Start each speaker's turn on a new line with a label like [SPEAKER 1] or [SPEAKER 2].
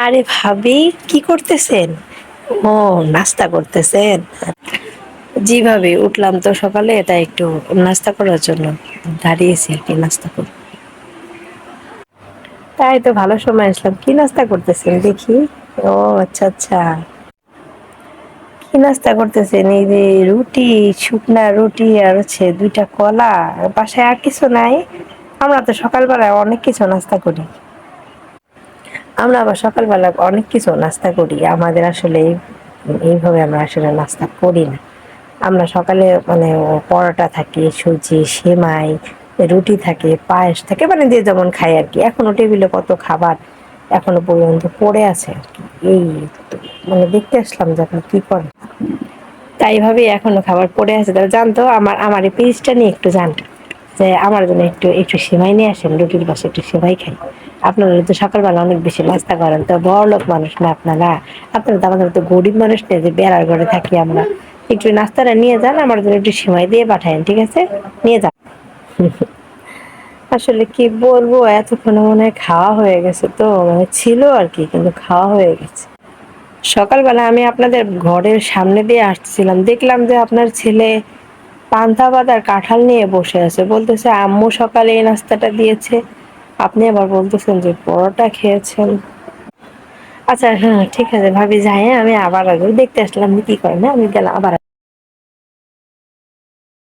[SPEAKER 1] আরে ভাবি, কি করতেছেন? ও, নাস্তা করতেছেন? জি ভাবি, উঠলাম তো সকালে, তাই একটু নাস্তা করার জন্য দাঁড়িয়েছি আর কি, নাস্তা করব। তাই তো ভালো সময় আসলাম। কি নাস্তা করতেছেন দেখি? ও আচ্ছা আচ্ছা। কি নাস্তা করতেছেন? এই যে রুটি, শুকনা রুটি আর হচ্ছে দুইটা কলা, বাসায় আর কিছু নাই? আমরা তো সকালবেলায় অনেক কিছু নাস্তা করি। আমরা আবার সকালবেলা অনেক কিছু নাস্তা করি। আমাদের আসলে এইভাবে আমরা আসলে নাস্তা করি না। আমরা সকালে মানে পরোটা থাকে, সুজি, সেমাই, রুটি থাকে, পায়েস থাকে, মানে যে যেমন খায় আর কি। এখনো টেবিলে কত খাবার এখনো পর্যন্ত পড়ে আছে আর কি। এই তো, মানে দেখতে আসলাম যে আপনি কি করেন। তাই ভাবে এখনো খাবার পড়ে আছে। তাহলে জানতো আমার এই পিসটা নিয়ে একটু জান, যে আমার জন্য একটু একটু সেমাই নিয়ে আসেন, রুটির পাশে একটু সেমাই খাই। আপনারা তো সকালবেলা অনেক বেশি নাস্তা করেন, তো বড় লোক মানুষ না আপনারা। আপনারা তো আমাদের তো গরিব মানুষ নেই যে বেড়ার ঘরে থাকি আমরা। একটু নাস্তাটা নিয়ে যান, আমার জন্য একটু সেমাই দিয়ে পাঠায়েন, ঠিক আছে? নিয়ে যান। আসলে কি বলবো, এতক্ষণে মনে হয় খাওয়া হয়ে গেছে, তো মানে ছিল আর কি, কিন্তু খাওয়া হয়ে গেছে। সকালবেলা আমি আপনাদের ঘরের সামনে দিয়ে আসছিলাম, দেখলাম যে আপনার ছেলে পান্তা ভাত আর কাঁঠাল নিয়ে বসে আছে, বলতেছে আম্মু সকালে এই নাস্তাটা দিয়েছে। আপনি আবার বলতেছেন যে পরোটা খেয়েছেন। আচ্ছা হ্যাঁ, ঠিক আছে ভাবি, যাই, হ্যাঁ আমি আবার আসবো, দেখতে আসলাম কি করেন, হ্যাঁ আমি গেলাম আবার।